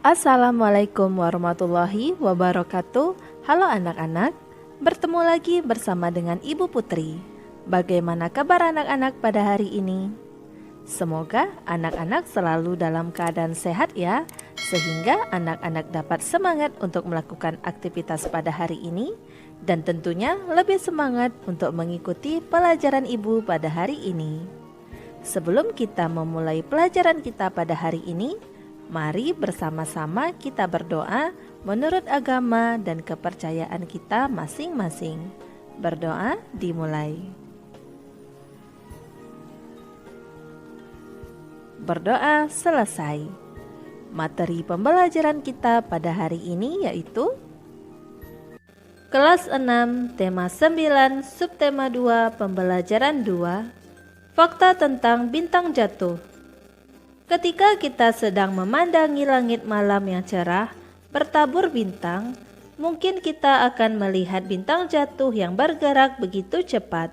Assalamualaikum warahmatullahi wabarakatuh. Halo anak-anak, bertemu lagi bersama dengan Ibu Putri. Bagaimana kabar anak-anak pada hari ini? Semoga anak-anak selalu dalam keadaan sehat ya, sehingga anak-anak dapat semangat untuk melakukan aktivitas pada hari ini, dan tentunya lebih semangat untuk mengikuti pelajaran Ibu pada hari ini. Sebelum kita memulai pelajaran kita pada hari ini, mari bersama-sama kita berdoa menurut agama dan kepercayaan kita masing-masing. Berdoa dimulai. Berdoa selesai. Materi pembelajaran kita pada hari ini yaitu Kelas 6, tema 9, subtema 2, pembelajaran 2, fakta tentang bintang jatuh. Ketika kita sedang memandangi langit malam yang cerah, bertabur bintang, mungkin kita akan melihat bintang jatuh yang bergerak begitu cepat.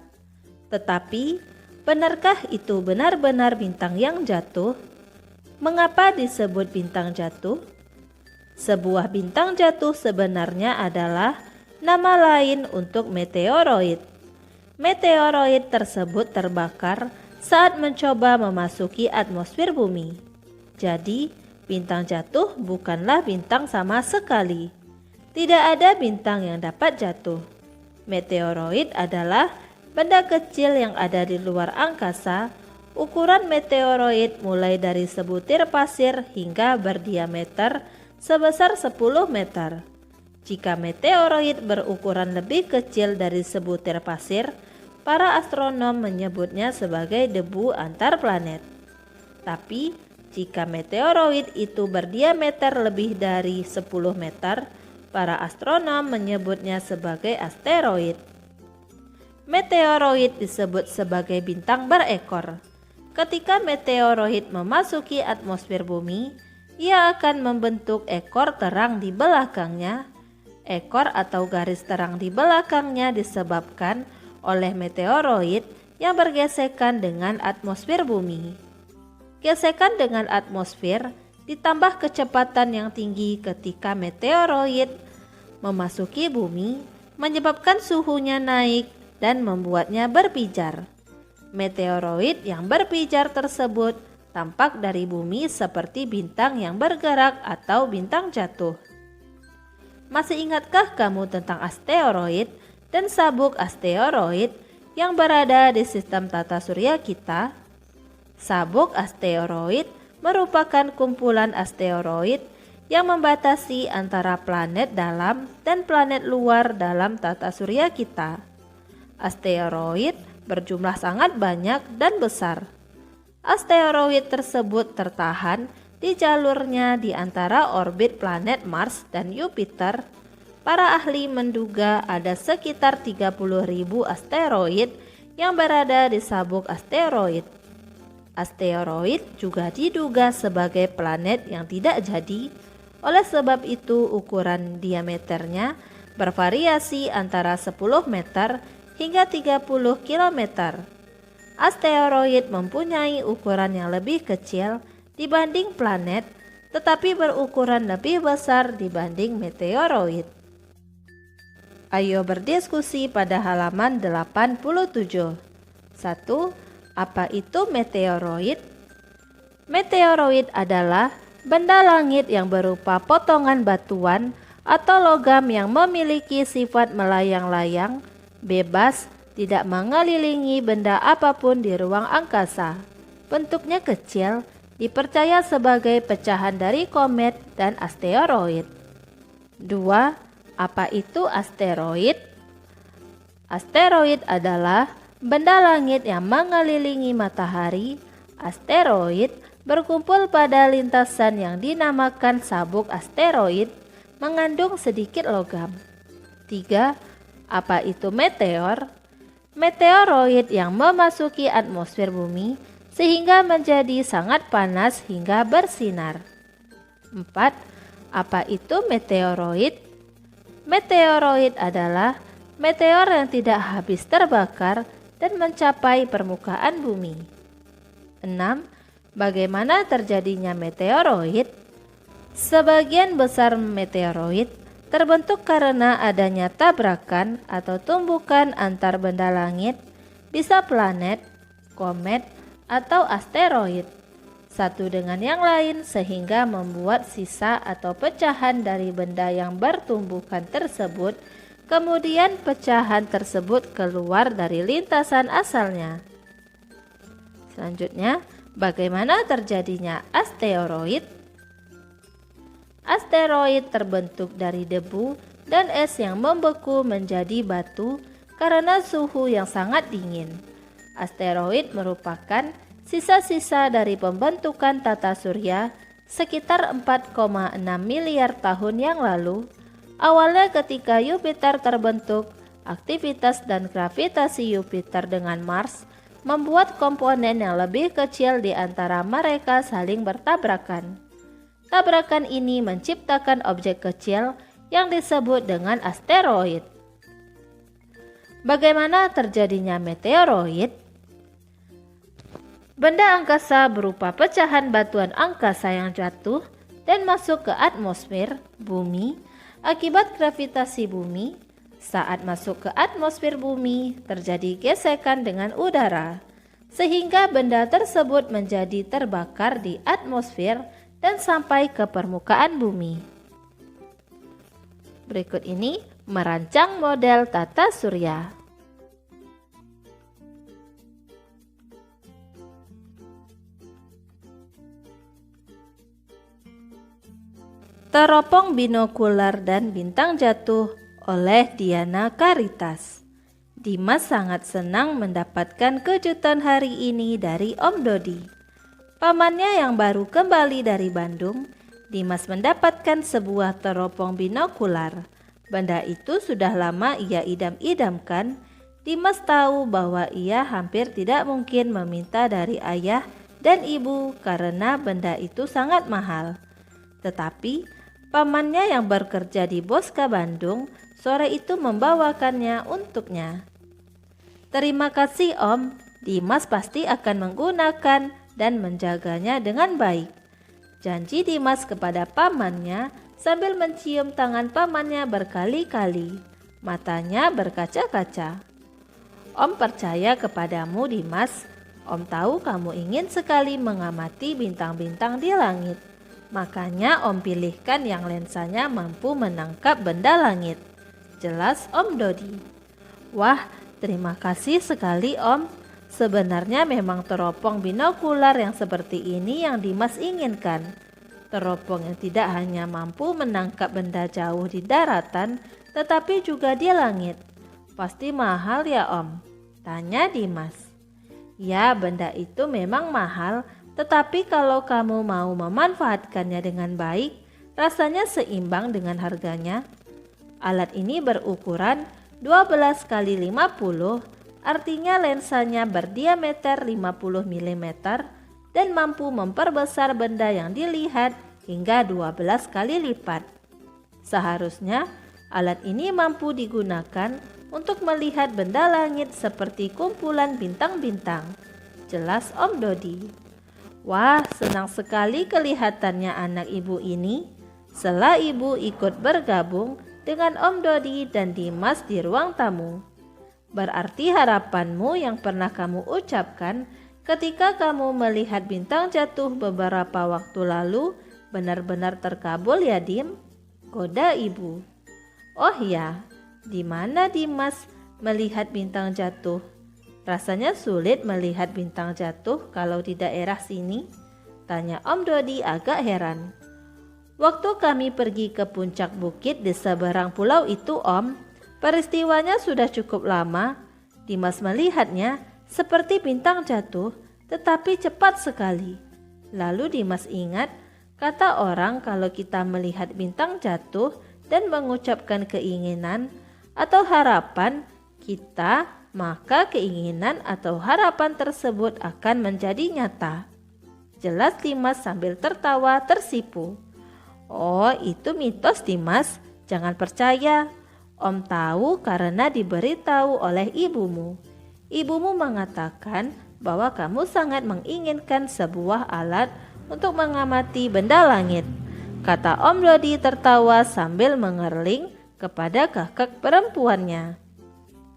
Tetapi, benarkah itu benar-benar bintang yang jatuh? Mengapa disebut bintang jatuh? Sebuah bintang jatuh sebenarnya adalah nama lain untuk meteoroid. Meteoroid tersebut terbakar saat mencoba memasuki atmosfer bumi. Jadi, bintang jatuh bukanlah bintang sama sekali. Tidak ada bintang yang dapat jatuh. Meteoroid adalah benda kecil yang ada di luar angkasa. Ukuran meteoroid mulai dari sebutir pasir hingga berdiameter sebesar 10 meter. Jika meteoroid berukuran lebih kecil dari sebutir pasir, para astronom menyebutnya sebagai debu antar planet. Tapi, jika meteoroid itu berdiameter lebih dari 10 meter, para astronom menyebutnya sebagai asteroid. Meteoroid disebut sebagai bintang berekor. Ketika meteoroid memasuki atmosfer bumi, ia akan membentuk ekor terang di belakangnya. Ekor atau garis terang di belakangnya disebabkan oleh meteoroid yang bergesekan dengan atmosfer bumi. Gesekan dengan atmosfer ditambah kecepatan yang tinggi ketika meteoroid memasuki bumi menyebabkan suhunya naik dan membuatnya berpijar. Meteoroid yang berpijar tersebut tampak dari bumi seperti bintang yang bergerak atau bintang jatuh. Masih ingatkah kamu tentang asteroid dan sabuk asteroid yang berada di sistem tata surya kita? Sabuk asteroid merupakan kumpulan asteroid yang membatasi antara planet dalam dan planet luar dalam tata surya kita. Asteroid berjumlah sangat banyak dan besar. Asteroid tersebut tertahan di jalurnya di antara orbit planet Mars dan Jupiter. Para ahli menduga ada sekitar 30.000 asteroid yang berada di sabuk asteroid. Asteroid juga diduga sebagai planet yang tidak jadi, oleh sebab itu ukuran diameternya bervariasi antara 10 meter hingga 30 km. Asteroid mempunyai ukuran yang lebih kecil dibanding planet, tetapi berukuran lebih besar dibanding meteoroid. Ayo berdiskusi pada halaman 87. 1. Apa itu meteoroid? Meteoroid adalah benda langit yang berupa potongan batuan atau logam yang memiliki sifat melayang-layang, bebas, tidak mengelilingi benda apapun di ruang angkasa. Bentuknya kecil, dipercaya sebagai pecahan dari komet dan asteroid. 2. Apa itu asteroid? Asteroid adalah benda langit yang mengelilingi matahari. Asteroid berkumpul pada lintasan yang dinamakan sabuk asteroid, mengandung sedikit logam. 3. Apa itu meteor? Meteoroid yang memasuki atmosfer bumi sehingga menjadi sangat panas hingga bersinar. 4. Apa itu meteoroid? Meteoroid adalah meteor yang tidak habis terbakar dan mencapai permukaan bumi. 6. Bagaimana terjadinya meteoroid? Sebagian besar meteoroid terbentuk karena adanya tabrakan atau tumbukan antar benda langit, bisa planet, komet, atau asteroid, satu dengan yang lain sehingga membuat sisa atau pecahan dari benda yang bertumbukan tersebut. Kemudian pecahan tersebut keluar dari lintasan asalnya. Selanjutnya, bagaimana terjadinya asteroid? Asteroid terbentuk dari debu dan es yang membeku menjadi batu karena suhu yang sangat dingin. Asteroid merupakan sisa-sisa dari pembentukan tata surya sekitar 4,6 miliar tahun yang lalu. Awalnya ketika Jupiter terbentuk, aktivitas dan gravitasi Jupiter dengan Mars membuat komponen yang lebih kecil di antara mereka saling bertabrakan. Tabrakan ini menciptakan objek kecil yang disebut dengan asteroid. Bagaimana terjadinya meteoroid? Benda angkasa berupa pecahan batuan angkasa yang jatuh dan masuk ke atmosfer bumi akibat gravitasi bumi. Saat masuk ke atmosfer bumi, terjadi gesekan dengan udara, sehingga benda tersebut menjadi terbakar di atmosfer dan sampai ke permukaan bumi. Berikut ini merancang model tata surya. Teropong binokular dan bintang jatuh oleh Diana Caritas. Dimas sangat senang mendapatkan kejutan hari ini dari Om Dodi. Pamannya yang baru kembali dari Bandung, Dimas mendapatkan sebuah teropong binokular. Benda itu sudah lama ia idam-idamkan. Dimas tahu bahwa ia hampir tidak mungkin meminta dari ayah dan ibu karena benda itu sangat mahal. Tetapi pamannya yang bekerja di Boska Bandung sore itu membawakannya untuknya. Terima kasih Om, Dimas pasti akan menggunakan dan menjaganya dengan baik. Janji Dimas kepada pamannya sambil mencium tangan pamannya berkali-kali. Matanya berkaca-kaca. Om percaya kepadamu Dimas. Om tahu kamu ingin sekali mengamati bintang-bintang di langit. Makanya Om pilihkan yang lensanya mampu menangkap benda langit. Jelas Om Dodi. Wah, terima kasih sekali Om. Sebenarnya memang teropong binokular yang seperti ini yang Dimas inginkan. Teropong yang tidak hanya mampu menangkap benda jauh di daratan, tetapi juga di langit. Pasti mahal ya Om? Tanya Dimas. Ya, benda itu memang mahal. Tetapi kalau kamu mau memanfaatkannya dengan baik, rasanya seimbang dengan harganya. Alat ini berukuran 12 x 50, artinya lensanya berdiameter 50 mm dan mampu memperbesar benda yang dilihat hingga 12 kali lipat. Seharusnya alat ini mampu digunakan untuk melihat benda langit seperti kumpulan bintang-bintang. Jelas Om Dodi. Wah, senang sekali kelihatannya anak ibu ini. Setelah ibu ikut bergabung dengan Om Dodi dan Dimas di ruang tamu. Berarti harapanmu yang pernah kamu ucapkan ketika kamu melihat bintang jatuh beberapa waktu lalu benar-benar terkabul ya Dim? Goda ibu. Oh ya, di mana Dimas melihat bintang jatuh? Rasanya sulit melihat bintang jatuh kalau di daerah sini, tanya Om Dodi agak heran. Waktu kami pergi ke puncak bukit di seberang pulau itu Om, peristiwanya sudah cukup lama. Dimas melihatnya seperti bintang jatuh, tetapi cepat sekali. Lalu Dimas ingat, kata orang kalau kita melihat bintang jatuh dan mengucapkan keinginan atau harapan kita, maka keinginan atau harapan tersebut akan menjadi nyata. Jelas Dimas sambil tertawa tersipu. Oh, itu mitos Dimas, jangan percaya. Om tahu karena diberitahu oleh ibumu. Ibumu mengatakan bahwa kamu sangat menginginkan sebuah alat untuk mengamati benda langit. kata Om Dodi tertawa sambil mengerling kepada kakak perempuannya.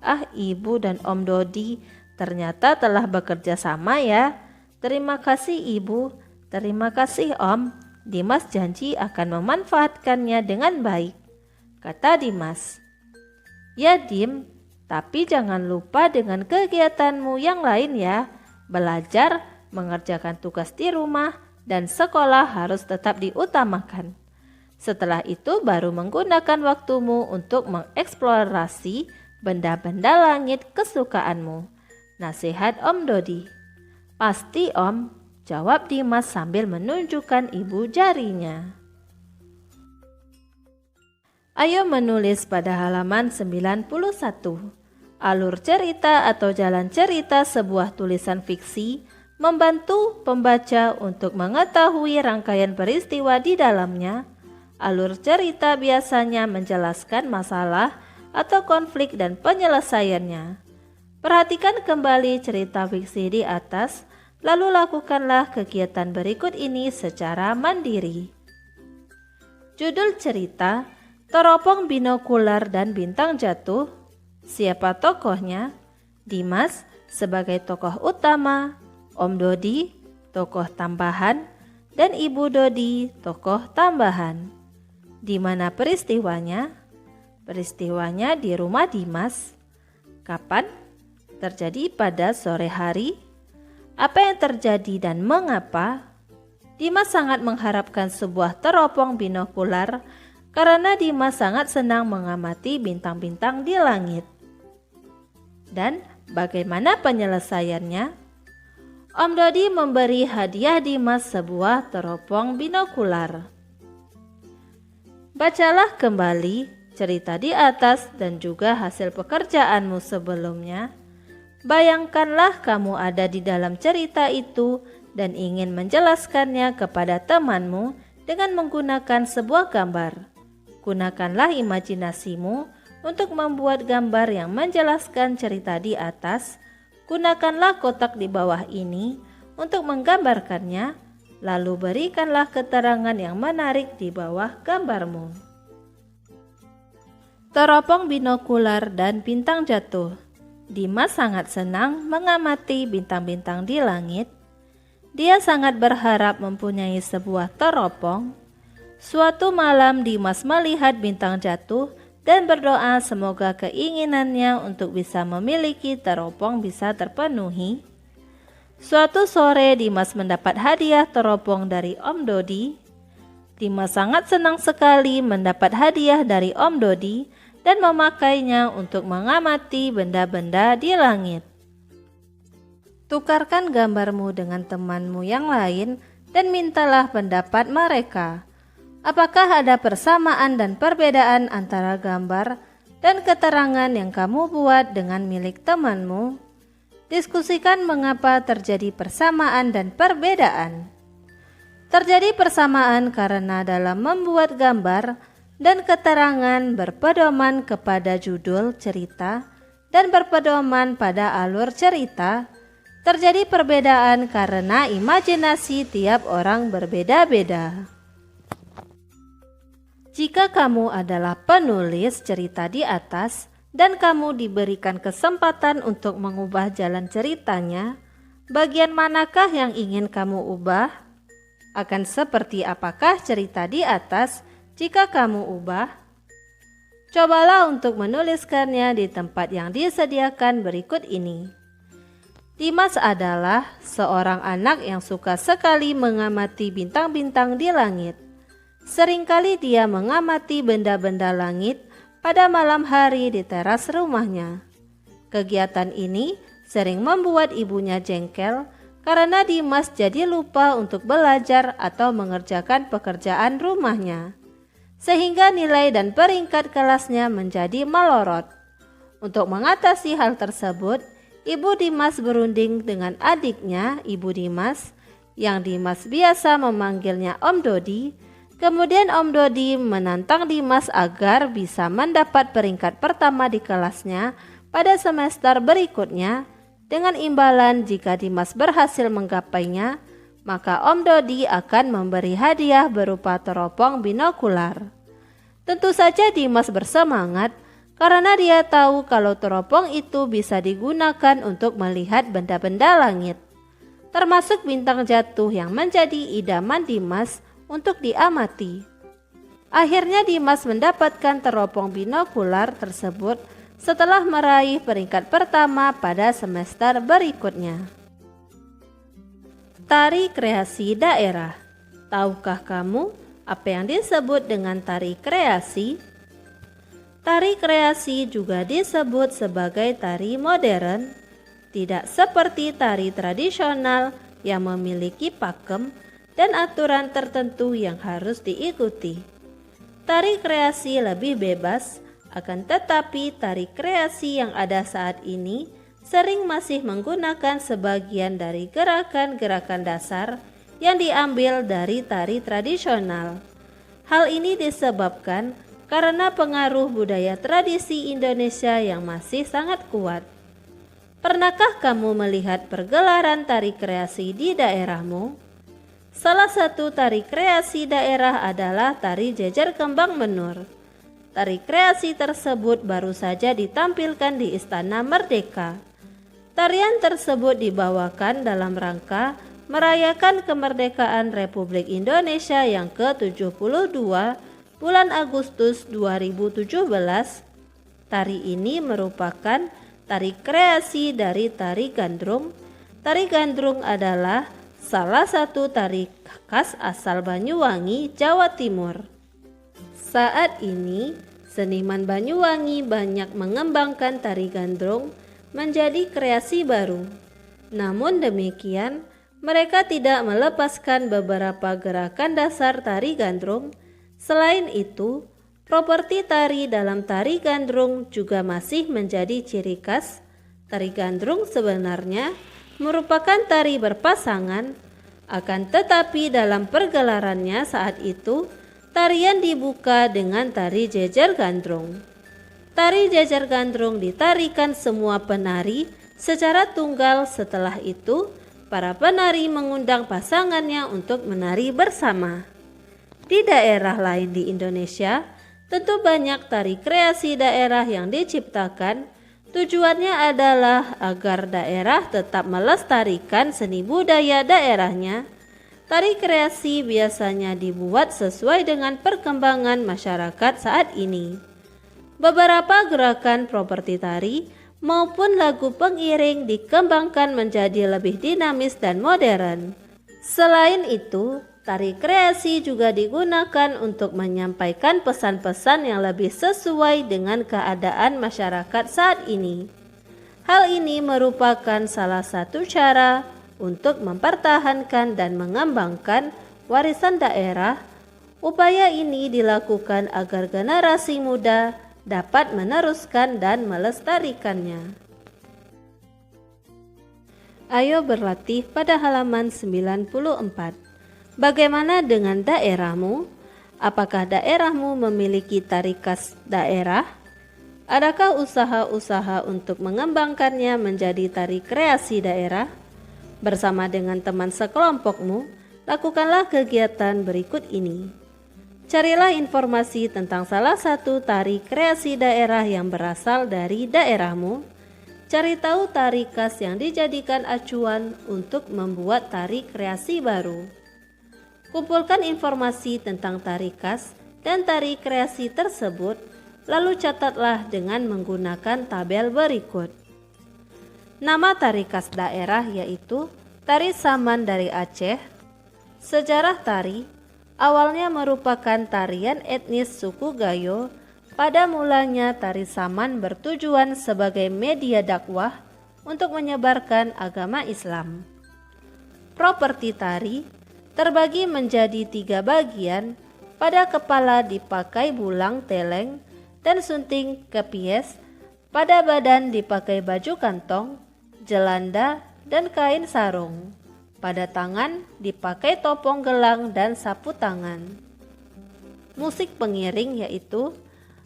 Ah, Ibu dan Om Dodi ternyata telah bekerja sama ya. Terima kasih Ibu, terima kasih Om. Dimas janji akan memanfaatkannya dengan baik, kata Dimas. Ya Dim, tapi jangan lupa dengan kegiatanmu yang lain ya. Belajar, mengerjakan tugas di rumah, dan sekolah harus tetap diutamakan. Setelah itu baru menggunakan waktumu untuk mengeksplorasi benda-benda langit kesukaanmu. Nasihat Om Dodi. Pasti Om, jawab Dimas sambil menunjukkan ibu jarinya. Ayo menulis pada halaman 91. Alur cerita atau jalan cerita sebuah tulisan fiksi membantu pembaca untuk mengetahui rangkaian peristiwa di dalamnya. Alur cerita biasanya menjelaskan masalah atau konflik dan penyelesaiannya. Perhatikan kembali cerita fiksi di atas, lalu lakukanlah kegiatan berikut ini secara mandiri. Judul cerita, Teropong Binokular dan Bintang Jatuh. Siapa tokohnya? Dimas sebagai tokoh utama, Om Dodi tokoh tambahan, dan Ibu Dodi tokoh tambahan. Di mana peristiwanya? Peristiwanya di rumah Dimas. Kapan? Terjadi pada sore hari. Apa yang terjadi dan mengapa? Dimas sangat mengharapkan sebuah teropong binokular karena Dimas sangat senang mengamati bintang-bintang di langit. Dan bagaimana penyelesaiannya? Om Dodi memberi hadiah Dimas sebuah teropong binokular. Bacalah kembali cerita di atas dan juga hasil pekerjaanmu sebelumnya. Bayangkanlah kamu ada di dalam cerita itu dan ingin menjelaskannya kepada temanmu dengan menggunakan sebuah gambar. Gunakanlah imajinasimu untuk membuat gambar yang menjelaskan cerita di atas. Gunakanlah kotak di bawah ini untuk menggambarkannya, lalu berikanlah keterangan yang menarik di bawah gambarmu. Teropong binokular dan bintang jatuh. Dimas sangat senang mengamati bintang-bintang di langit. Dia sangat berharap mempunyai sebuah teropong. Suatu malam Dimas melihat bintang jatuh dan berdoa semoga keinginannya untuk bisa memiliki teropong bisa terpenuhi. Suatu sore Dimas mendapat hadiah teropong dari Om Dodi. Dimas sangat senang sekali mendapat hadiah dari Om Dodi dan memakainya untuk mengamati benda-benda di langit. Tukarkan gambarmu dengan temanmu yang lain dan mintalah pendapat mereka. Apakah ada persamaan dan perbedaan antara gambar dan keterangan yang kamu buat dengan milik temanmu? Diskusikan mengapa terjadi persamaan dan perbedaan. Terjadi persamaan karena dalam membuat gambar dan keterangan berpedoman kepada judul cerita dan berpedoman pada alur cerita. Terjadi perbedaan karena imajinasi tiap orang berbeda-beda. Jika kamu adalah penulis cerita di atas dan kamu diberikan kesempatan untuk mengubah jalan ceritanya, bagian manakah yang ingin kamu ubah? Akan seperti apakah cerita di atas jika kamu ubah? Cobalah untuk menuliskannya di tempat yang disediakan berikut ini. Dimas adalah seorang anak yang suka sekali mengamati bintang-bintang di langit. Seringkali dia mengamati benda-benda langit pada malam hari di teras rumahnya. Kegiatan ini sering membuat ibunya jengkel karena Dimas jadi lupa untuk belajar atau mengerjakan pekerjaan rumahnya, sehingga nilai dan peringkat kelasnya menjadi melorot. Untuk mengatasi hal tersebut, Ibu Dimas berunding dengan adiknya, Ibu Dimas, yang Dimas biasa memanggilnya Om Dodi. Kemudian Om Dodi menantang Dimas agar bisa mendapat peringkat pertama di kelasnya pada semester berikutnya, dengan imbalan jika Dimas berhasil menggapainya, maka Om Dodi akan memberi hadiah berupa teropong binokular. Tentu saja Dimas bersemangat karena dia tahu kalau teropong itu bisa digunakan untuk melihat benda-benda langit, termasuk bintang jatuh yang menjadi idaman Dimas untuk diamati. Akhirnya Dimas mendapatkan teropong binokular tersebut setelah meraih peringkat pertama pada semester berikutnya. Tari kreasi daerah. Tahukah kamu apa yang disebut dengan tari kreasi? Tari kreasi juga disebut sebagai tari modern, tidak seperti tari tradisional yang memiliki pakem dan aturan tertentu yang harus diikuti. Tari kreasi lebih bebas, akan tetapi tari kreasi yang ada saat ini sering masih menggunakan sebagian dari gerakan-gerakan dasar yang diambil dari tari tradisional. Hal ini disebabkan karena pengaruh budaya tradisi Indonesia yang masih sangat kuat. Pernahkah kamu melihat pergelaran tari kreasi di daerahmu? Salah satu tari kreasi daerah adalah tari jejer kembang menur. Tari kreasi tersebut baru saja ditampilkan di Istana Merdeka. Tarian tersebut dibawakan dalam rangka merayakan kemerdekaan Republik Indonesia yang ke-72 bulan Agustus 2017. Tari ini merupakan tari kreasi dari tari gandrung. Tari gandrung adalah salah satu tari khas asal Banyuwangi, Jawa Timur. Saat ini, seniman Banyuwangi banyak mengembangkan tari gandrung menjadi kreasi baru. Namun demikian, mereka tidak melepaskan beberapa gerakan dasar tari gandrung. Selain itu, properti tari dalam tari gandrung juga masih menjadi ciri khas. Tari gandrung sebenarnya merupakan tari berpasangan, akan tetapi dalam pergelarannya saat itu tarian dibuka dengan tari jejer gandrung. Tari jejer gandrung ditarikan semua penari secara tunggal. Setelah itu para penari mengundang pasangannya untuk menari bersama. Di daerah lain di Indonesia tentu banyak tari kreasi daerah yang diciptakan. Tujuannya adalah agar daerah tetap melestarikan seni budaya daerahnya. Tari kreasi biasanya dibuat sesuai dengan perkembangan masyarakat saat ini. Beberapa gerakan properti tari maupun lagu pengiring dikembangkan menjadi lebih dinamis dan modern. Selain itu, tari kreasi juga digunakan untuk menyampaikan pesan-pesan yang lebih sesuai dengan keadaan masyarakat saat ini. Hal ini merupakan salah satu cara untuk mempertahankan dan mengembangkan warisan daerah. Upaya ini dilakukan agar generasi muda dapat meneruskan dan melestarikannya. Ayo berlatih pada halaman 94. Bagaimana dengan daerahmu? Apakah daerahmu memiliki tari khas daerah? Adakah usaha-usaha untuk mengembangkannya menjadi tari kreasi daerah? Bersama dengan teman sekelompokmu, lakukanlah kegiatan berikut ini. Carilah informasi tentang salah satu tari kreasi daerah yang berasal dari daerahmu. Cari tahu tari khas yang dijadikan acuan untuk membuat tari kreasi baru. Kumpulkan informasi tentang tari khas dan tari kreasi tersebut, lalu catatlah dengan menggunakan tabel berikut. Nama tari khas daerah yaitu Tari Saman dari Aceh. Sejarah tari, awalnya merupakan tarian etnis suku Gayo. Pada mulanya tari Saman bertujuan sebagai media dakwah untuk menyebarkan agama Islam. Properti tari terbagi menjadi 3 bagian. Pada kepala dipakai bulang teleng dan sunting kepies. Pada badan dipakai baju kantong, jelanda, dan kain sarung. Pada tangan dipakai topong gelang dan sapu tangan. Musik pengiring yaitu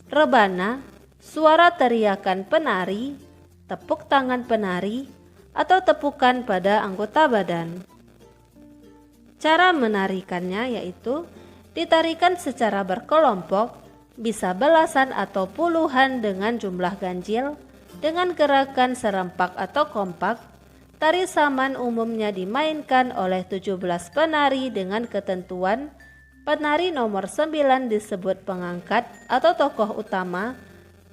rebana, suara teriakan penari, tepuk tangan penari, atau tepukan pada anggota badan. Cara menarikannya yaitu ditarikan secara berkelompok, bisa belasan atau puluhan dengan jumlah ganjil, dengan gerakan serempak atau kompak. Tari saman umumnya dimainkan oleh 17 penari dengan ketentuan penari nomor 9 disebut pengangkat atau tokoh utama,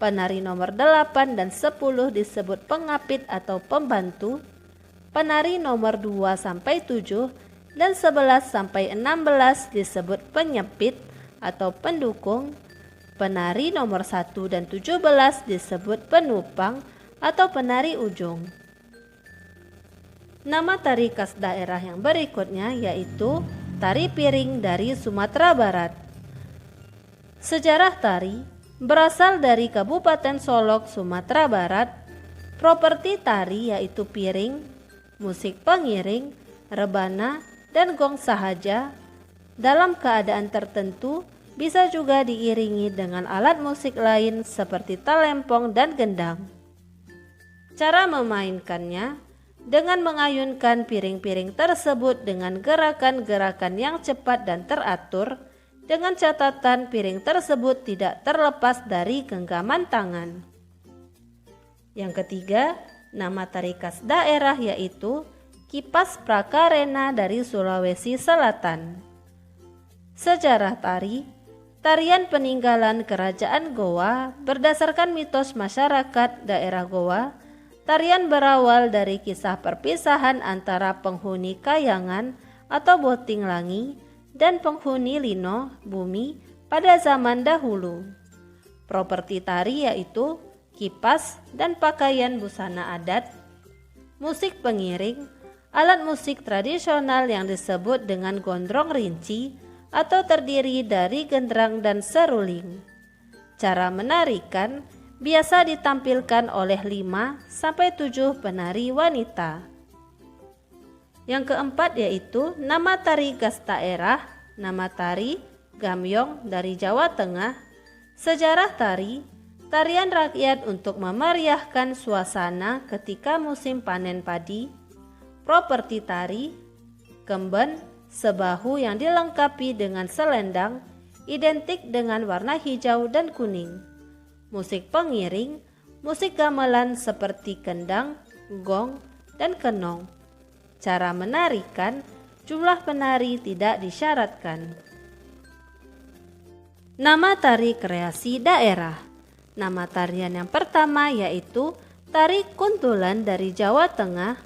penari nomor 8 dan 10 disebut pengapit atau pembantu, penari nomor 2 sampai 7 dan 11 sampai 16 disebut penyepit atau pendukung, penari nomor 1 dan 17 disebut penupang atau penari ujung. Nama tari khas daerah yang berikutnya yaitu tari piring dari Sumatera Barat. Sejarah tari berasal dari Kabupaten Solok, Sumatera Barat. Properti tari yaitu piring, musik pengiring, rebana, dan gong sahaja. Dalam keadaan tertentu bisa juga diiringi dengan alat musik lain seperti talempong dan gendang. Cara memainkannya dengan mengayunkan piring-piring tersebut dengan gerakan-gerakan yang cepat dan teratur, dengan catatan piring tersebut tidak terlepas dari genggaman tangan. Yang ketiga, nama tari khas daerah yaitu Kipas Prakarena dari Sulawesi Selatan. Sejarah tari, tarian peninggalan kerajaan Goa berdasarkan mitos masyarakat daerah Goa. Tarian berawal dari kisah perpisahan antara penghuni Kayangan atau Boting Langi dan penghuni Lino, bumi, pada zaman dahulu. Properti tari yaitu kipas dan pakaian busana adat, musik pengiring, alat musik tradisional yang disebut dengan gondrong rinci atau terdiri dari gendrang dan seruling. Cara menarikan biasa ditampilkan oleh 5-7 penari wanita. Yang keempat yaitu nama tari khas daerah, nama tari Gamyong dari Jawa Tengah. Sejarah tari, tarian rakyat untuk memeriahkan suasana ketika musim panen padi. Properti tari, kemben, sebahu yang dilengkapi dengan selendang, identik dengan warna hijau dan kuning. Musik pengiring, musik gamelan seperti kendang, gong, dan kenong. Cara menarikan, jumlah penari tidak disyaratkan. Nama tari kreasi daerah. Nama tarian yang pertama yaitu tari kuntulan dari Jawa Tengah.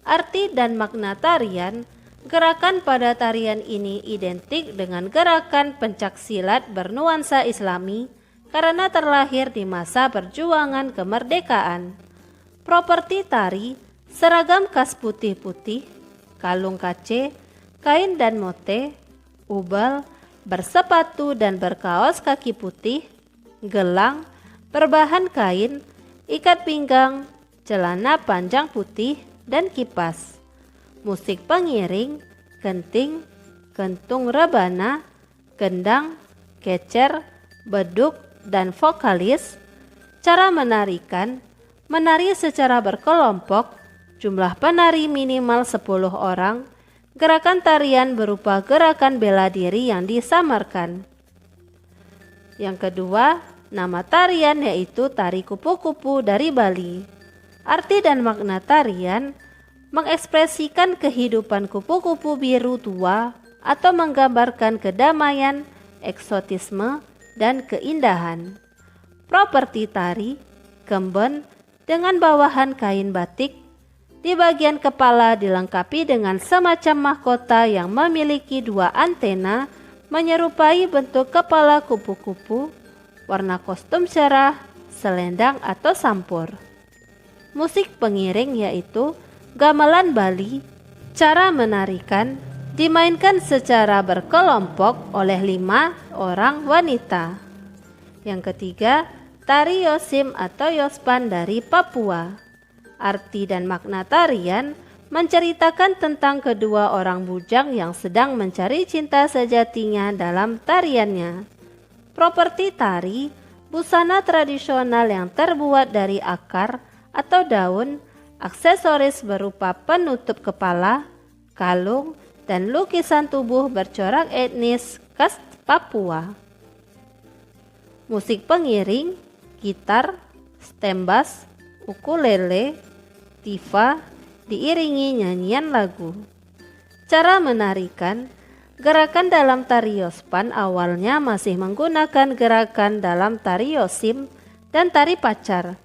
Arti dan makna tarian, gerakan pada tarian ini identik dengan gerakan pencaksilat bernuansa Islami, karena terlahir di masa perjuangan kemerdekaan. Properti tari, seragam khas putih-putih, kalung kace, kain dan mote, ubal, bersepatu dan berkaos kaki putih, gelang, berbahan kain, ikat pinggang, celana panjang putih, dan kipas. Musik pengiring, kenting, kentung rebana, gendang, kecer, beduk, dan vokalis. Cara menarikan, menari secara berkelompok, jumlah penari minimal 10 orang. Gerakan tarian berupa gerakan bela diri yang disamarkan. Yang kedua, nama tarian yaitu tari kupu-kupu dari Bali. Arti dan makna tarian mengekspresikan kehidupan kupu-kupu biru tua atau menggambarkan kedamaian, eksotisme, dan keindahan. Properti tari, kemben dengan bawahan kain batik. Di bagian kepala dilengkapi dengan semacam mahkota yang memiliki 2 antena menyerupai bentuk kepala kupu-kupu, warna kostum cerah, selendang atau sampur. Musik pengiring yaitu gamelan Bali. Cara menarikan dimainkan secara berkelompok oleh 5 orang wanita. Yang ketiga, tari Yosim atau Yospan dari Papua. Arti dan makna tarian menceritakan tentang kedua orang bujang yang sedang mencari cinta sejatinya dalam tariannya. Properti tari, busana tradisional yang terbuat dari akar atau daun, aksesoris berupa penutup kepala, kalung, dan lukisan tubuh bercorak etnis khas Papua. Musik pengiring, gitar, stem bass, ukulele, tifa, diiringi nyanyian lagu. Cara menarikan, gerakan dalam tari Yospan awalnya masih menggunakan gerakan dalam tari Yosim dan tari pacar.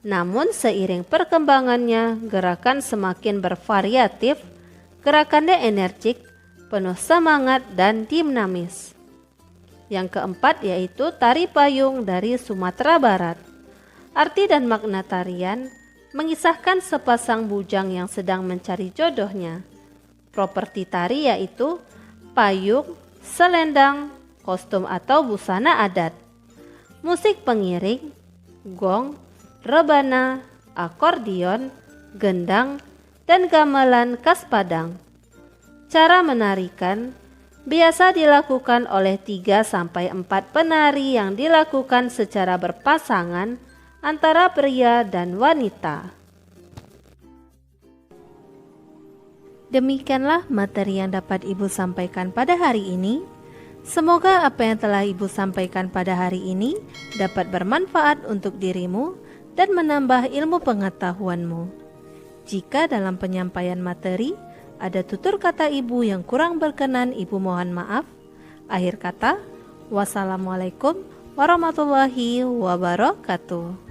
Namun seiring perkembangannya, gerakan semakin bervariatif, gerakannya energik, penuh semangat dan dinamis. Yang keempat yaitu tari payung dari Sumatera Barat. Arti dan makna tarian mengisahkan sepasang bujang yang sedang mencari jodohnya. Properti tari yaitu payung, selendang, kostum atau busana adat. Musik pengiring, gong, rebana, akordion, gendang, dan gamelan khas Padang. Cara menarikan biasa dilakukan oleh 3-4 penari yang dilakukan secara berpasangan antara pria dan wanita. Demikianlah materi yang dapat Ibu sampaikan pada hari ini. Semoga apa yang telah Ibu sampaikan pada hari ini dapat bermanfaat untuk dirimu dan menambah ilmu pengetahuanmu. Jika dalam penyampaian materi ada tutur kata Ibu yang kurang berkenan, Ibu mohon maaf. Akhir kata, wassalamualaikum warahmatullahi wabarakatuh.